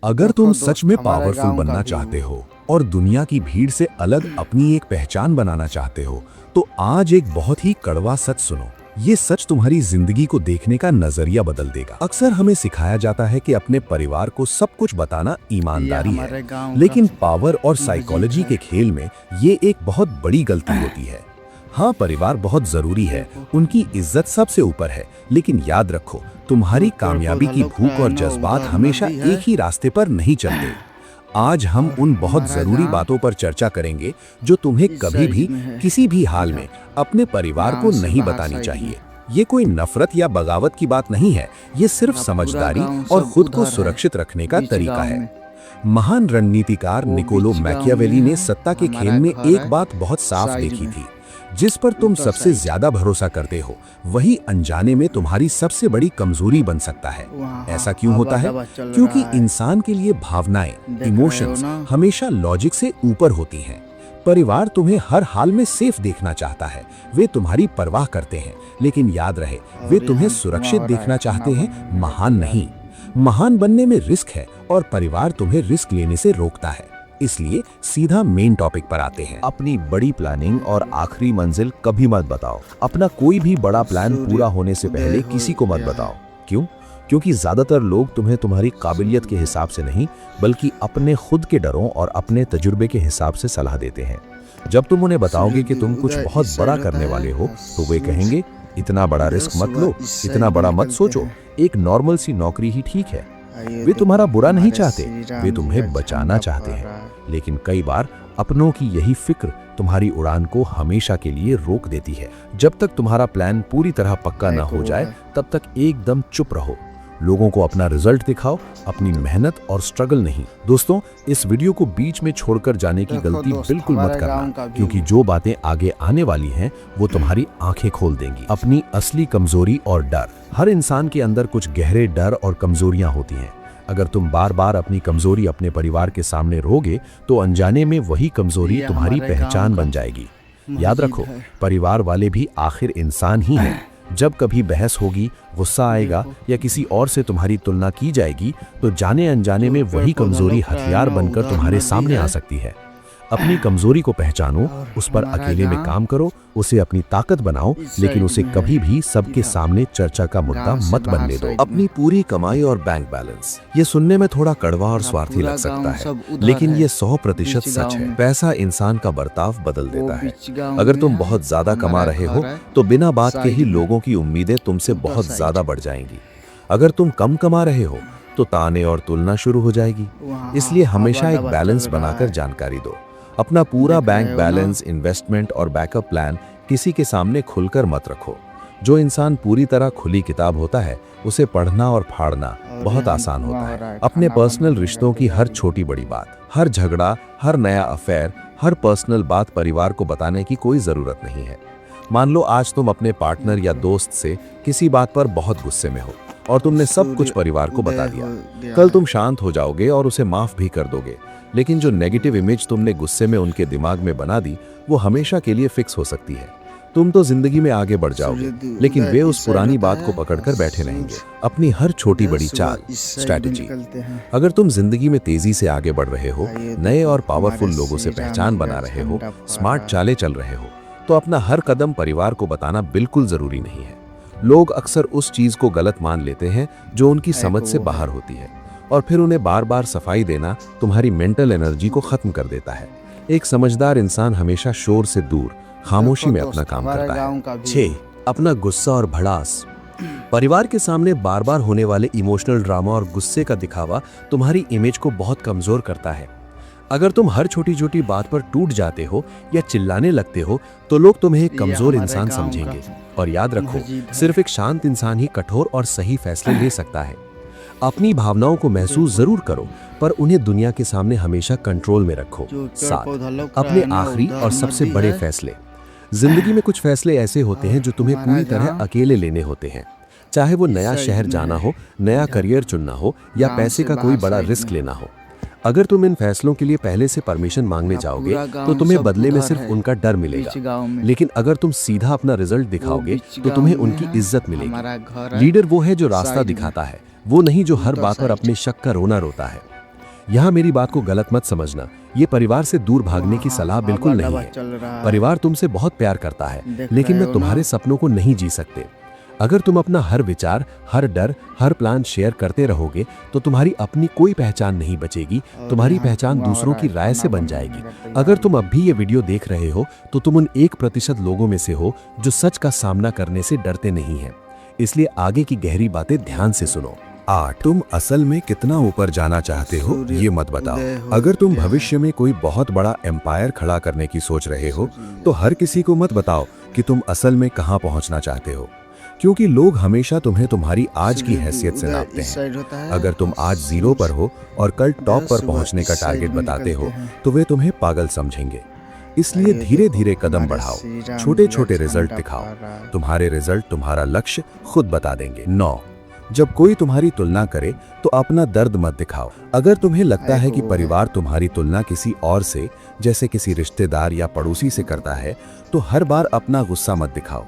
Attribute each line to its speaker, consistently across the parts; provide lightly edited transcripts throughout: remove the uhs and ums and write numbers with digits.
Speaker 1: अगर तुम सच में पावरफुल बनना चाहते हो और दुनिया की भीड़ से अलग अपनी एक पहचान बनाना चाहते हो, तो आज एक बहुत ही कड़वा सच सुनो। ये सच तुम्हारी जिंदगी को देखने का नजरिया बदल देगा। अक्सर हमें सिखाया जाता है कि अपने परिवार को सब कुछ बताना ईमानदारी है, लेकिन पावर और साइकोलॉजी के खेल में ये एक बहुत बड़ी गलती होती है। हाँ, परिवार बहुत जरूरी है, उनकी इज्जत सबसे ऊपर है, लेकिन याद रखो, तुम्हारी कामयाबी की भूख और जज्बात हमेशा एक ही रास्ते पर नहीं चलते। आज हम उन बहुत जरूरी बातों पर चर्चा करेंगे जो तुम्हें कभी भी किसी भी हाल में अपने परिवार को नहीं बतानी चाहिए। ये कोई नफरत या बगावत की बात नहीं है, ये सिर्फ समझदारी और खुद को सुरक्षित रखने का तरीका है। महान रणनीतिकार निकोलो मैकियावेली ने सत्ता के खेल में एक बात बहुत साफ देखी थी, जिस पर तुम सबसे ज्यादा भरोसा करते हो वही अनजाने में तुम्हारी सबसे बड़ी कमजोरी बन सकता है। ऐसा क्यों होता है? क्योंकि इंसान के लिए भावनाएं, इमोशंस हमेशा लॉजिक से ऊपर होती हैं। परिवार तुम्हें हर हाल में सेफ देखना चाहता है, वे तुम्हारी परवाह करते हैं, लेकिन याद रहे, वे तुम्हें सुरक्षित देखना चाहते हैं, महान नहीं। महान बनने में रिस्क है और परिवार तुम्हें रिस्क लेने से रोकता है। इसलिए सीधा मेन टॉपिक पर आते हैं।
Speaker 2: अपनी बड़ी प्लानिंग और आखिरी मंजिल कभी मत बताओ। अपना कोई भी बड़ा प्लान पूरा होने से पहले किसी को मत बताओ। क्यों? क्योंकि ज्यादातर लोग तुम्हें तुम्हारी काबिलियत के हिसाब से नहीं, बल्कि अपने खुद के डरों और अपने तजुर्बे के हिसाब से सलाह देते हैं। जब तुम उन्हें बताओगे कि तुम कुछ बहुत बड़ा करने वाले हो, तो वे कहेंगे, इतना बड़ा रिस्क मत लो, इतना बड़ा मत सोचो, एक नॉर्मल सी नौकरी ही ठीक है। वे तुम्हारा बुरा नहीं चाहते, वे तुम्हें बचाना चाहते हैं। लेकिन कई बार अपनों की यही फिक्र तुम्हारी उड़ान को हमेशा के लिए रोक देती है। जब तक तुम्हारा प्लान पूरी तरह पक्का न हो जाए, तब तक एकदम चुप रहो। लोगों को अपना रिजल्ट दिखाओ, अपनी मेहनत और स्ट्रगल नहीं। दोस्तों, इस वीडियो को बीच में छोड़कर जाने की गलती बिल्कुल मत करना, क्योंकि जो बातें आगे आने वाली हैं वो तुम्हारी आंखें खोल देंगी। अपनी असली कमजोरी और डर। हर इंसान के अंदर कुछ गहरे डर और कमजोरियां होती हैं। अगर तुम बार बार अपनी कमजोरी अपने परिवार के सामने रोगे, तो अनजाने में वही कमजोरी तुम्हारी पहचान बन जाएगी। याद रखो, परिवार वाले भी आखिर इंसान ही हैं। जब कभी बहस होगी, गुस्सा आएगा या किसी और से तुम्हारी तुलना की जाएगी, तो जाने अनजाने में वही कमजोरी हथियार बनकर तुम्हारे सामने आ सकती है। अपनी कमजोरी को पहचानो, उस पर अकेले में काम करो, उसे अपनी ताकत बनाओ, लेकिन उसे कभी भी सबके सामने चर्चा का मुद्दा मत बनने दो। अपनी पूरी कमाई और बैंक बैलेंस। ये सुनने में थोड़ा कड़वा और स्वार्थी लग सकता है, लेकिन ये 100% सच है। पैसा इंसान का बर्ताव बदल देता है। अगर तुम बहुत ज्यादा कमा रहे हो, तो बिना बात के ही लोगों की उम्मीदें तुमसे बहुत ज्यादा बढ़ जाएंगी। अगर तुम कम कमा रहे हो, तो ताने और तुलना शुरू हो जाएगी। इसलिए हमेशा एक बैलेंस बनाकर जानकारी दो। अपना पूरा बैंक बैलेंस, इन्वेस्टमेंट और बैकअप प्लान किसी के सामने खुलकर मत रखो। जो इंसान पूरी तरह खुली किताब होता है, उसे पढ़ना और फाड़ना बहुत आसान होता है। अपने पर्सनल रिश्तों की हर छोटी बड़ी बात, हर झगड़ा, हर नया अफेयर, हर पर्सनल बात परिवार को बताने की कोई जरूरत नहीं है। मान लो आज तुम अपने पार्टनर या दोस्त से किसी बात पर बहुत गुस्से में हो और तुमने सब कुछ परिवार को बता दिया। कल तुम शांत हो जाओगे और उसे माफ भी कर दोगे, लेकिन जो नेगेटिव इमेज तुमने गुस्से में उनके दिमाग में बना दी, वो हमेशा के लिए फिक्स हो सकती है। तुम तो जिंदगी में आगे बढ़ जाओगे, लेकिन वे उस पुरानी बात को पकड़कर बैठे रहेंगे। अपनी हर छोटी बड़ी चाल, स्ट्रैटेजी। अगर तुम जिंदगी में तेजी से आगे बढ़ रहे हो, नए और पावरफुल लोगों से पहचान बना रहे हो, स्मार्ट चालें चल रहे हो, तो अपना हर कदम परिवार को बताना बिल्कुल जरूरी नहीं है। लोग अक्सर उस चीज को गलत मान लेते हैं जो उनकी समझ से बाहर होती है, और फिर उन्हें बार बार सफाई देना तुम्हारी मेंटल एनर्जी को खत्म कर देता है। एक समझदार इंसान हमेशा शोर से दूर खामोशी में अपना काम करता है। 6. अपना गुस्सा और भड़ास। परिवार के सामने बार बार होने वाले इमोशनल ड्रामा और गुस्से का दिखावा तुम्हारी इमेज को बहुत कमजोर करता है। अगर तुम हर छोटी छोटी बात पर टूट जाते हो या चिल्लाने लगते हो, तो लोग तुम्हें एक कमजोर इंसान समझेंगे। और याद रखो, सिर्फ एक शांत इंसान ही कठोर और सही फैसले ले सकता है। अपनी भावनाओं को महसूस जरूर करो, पर उन्हें दुनिया के सामने हमेशा कंट्रोल में रखो। 7. अपने आखिरी और सबसे बड़े फैसले। जिंदगी में कुछ फैसले ऐसे होते हैं जो तुम्हें पूरी तरह अकेले लेने होते हैं। चाहे वो नया शहर जाना हो, नया करियर चुनना हो या पैसे का कोई बड़ा रिस्क लेना हो। अगर तुम इन फैसलों के लिए पहले से परमिशन मांगने जाओगे, तो तुम्हें बदले में सिर्फ उनका डर मिलेगा। लेकिन अगर तुम सीधा अपना रिजल्ट दिखाओगे, तो तुम्हें उनकी इज्जत मिलेगी। लीडर वो है जो रास्ता दिखाता है, वो नहीं जो हर बात पर अपने शक का रोना रोता है।
Speaker 3: यहाँ मेरी बात को गलत मत समझना, ये परिवार से दूर भागने की सलाह बिल्कुल नहीं है। परिवार तुमसे बहुत प्यार करता है, लेकिन वे तुम्हारे सपनों को नहीं जी सकते। अगर तुम अपना हर विचार, हर डर, हर प्लान शेयर करते रहोगे तो तुम्हारी अपनी कोई पहचान नहीं बचेगी, तुम्हारी पहचान दूसरों की राय से बन जाएगी। अगर तुम अब भी ये वीडियो देख रहे हो तो तुम उन 1% लोगों में से हो जो सच का सामना करने से डरते नहीं हैं। इसलिए आगे की गहरी बातें ध्यान से सुनो।
Speaker 1: 8 तुम असल में कितना ऊपर जाना चाहते हो ये मत बताओ। अगर तुम भविष्य में कोई बहुत बड़ा एम्पायर खड़ा करने की सोच रहे हो तो हर किसी को मत बताओ कि तुम असल में कहां पहुंचना चाहते हो, क्योंकि लोग हमेशा तुम्हें तुम्हारी आज की हैसियत से नापते हैं। अगर तुम आज 0 पर हो और कल टॉप पर पहुंचने का टारगेट बताते हो तो वे तुम्हें पागल समझेंगे। इसलिए धीरे धीरे कदम बढ़ाओ, छोटे छोटे रिजल्ट दिखाओ। तुम्हारे रिजल्ट तुम्हारा लक्ष्य खुद बता देंगे। 9 जब कोई तुम्हारी तुलना करे तो अपना दर्द मत दिखाओ। अगर तुम्हें लगता है कि परिवार तुम्हारी तुलना किसी और से, जैसे किसी रिश्तेदार या पड़ोसी से करता है, तो हर बार अपना गुस्सा मत दिखाओ।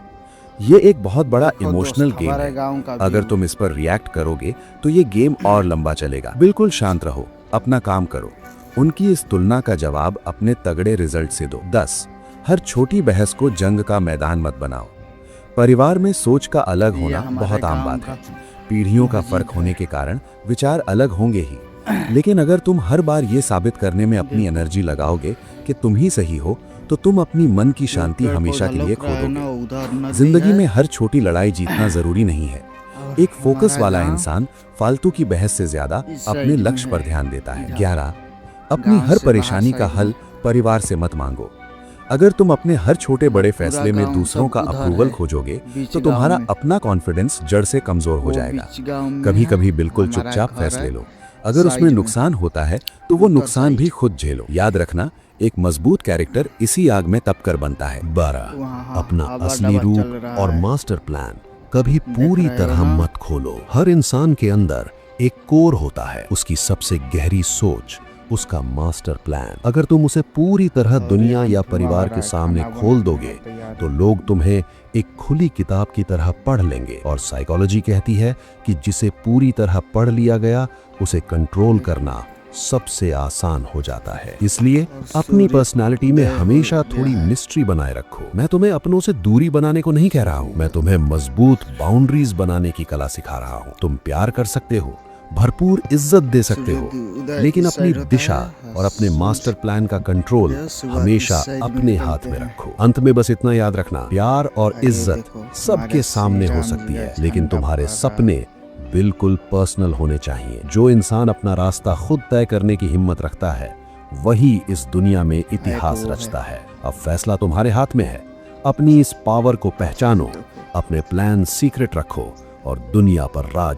Speaker 1: ये एक बहुत बड़ा इमोशनल गेम है। अगर तुम इस पर रिएक्ट करोगे तो ये गेम और लंबा चलेगा। बिल्कुल शांत रहो, अपना काम करो। उनकी इस तुलना का जवाब अपने तगड़े रिजल्ट से दो। 10 हर छोटी बहस को जंग का मैदान मत बनाओ। परिवार में सोच का अलग होना बहुत आम बात है। पीढ़ियों का फर्क होने के कारण विचार अलग होंगे ही, लेकिन अगर तुम हर बार ये साबित करने में अपनी एनर्जी लगाओगे कि तुम ही सही हो तो तुम अपनी मन की शांति हमेशा के लिए खो दोगे। जिंदगी में हर छोटी लड़ाई जीतना जरूरी नहीं है। एक फोकस वाला इंसान फालतू की बहस से ज्यादा अपने लक्ष्य पर ध्यान देता है। 11 अपनी हर परेशानी का हल परिवार से मत मांगो। अगर तुम अपने हर छोटे बड़े फैसले में दूसरों का अप्रूवल खोजोगे तो तुम्हारा अपना कॉन्फिडेंस जड़ से कमजोर हो जाएगा। कभी कभी बिल्कुल चुपचाप फैसले लो। अगर उसमें नुकसान होता है तो वो नुकसान भी खुद झेलो। याद रखना, एक मजबूत कैरेक्टर इसी आग में तप कर बनता है।
Speaker 3: 12 अपना असली रूप और मास्टर प्लान कभी पूरी तरह मत खोलो। हर इंसान के अंदर एक कोर होता है, उसकी सबसे गहरी सोच, उसका मास्टर प्लान। अगर तुम उसे पूरी तरह दुनिया या परिवार के सामने खोल दोगे तो लोग तुम्हें एक खुली किताब की तरह पढ़ लेंगे। और साइकोलॉजी कहती है कि जिसे पूरी तरह पढ़ लिया गया उसे कंट्रोल करना सबसे आसान हो जाता है। इसलिए अपनी पर्सनालिटी में हमेशा थोड़ी मिस्ट्री बनाए रखो। मैं तुम्हें अपनों से दूरी बनाने को नहीं कह रहा हूँ, मैं तुम्हें मजबूत बाउंड्रीज बनाने की कला सिखा रहा हूँ। तुम प्यार कर सकते हो, भरपूर इज्जत दे सकते हो, लेकिन अपनी दिशा और अपने मास्टर प्लान का कंट्रोल हमेशा अपने हाथ में रखो। अंत में बस इतना याद रखना, प्यार और इज्जत सबके सामने हो सकती है, लेकिन तुम्हारे सपने बिल्कुल पर्सनल होने चाहिए। जो इंसान अपना रास्ता खुद तय करने की हिम्मत रखता है वही इस दुनिया में इतिहास रचता है। अब फैसला तुम्हारे हाथ में है। अपनी इस पावर को पहचानो, अपने प्लान सीक्रेट रखो और दुनिया पर राज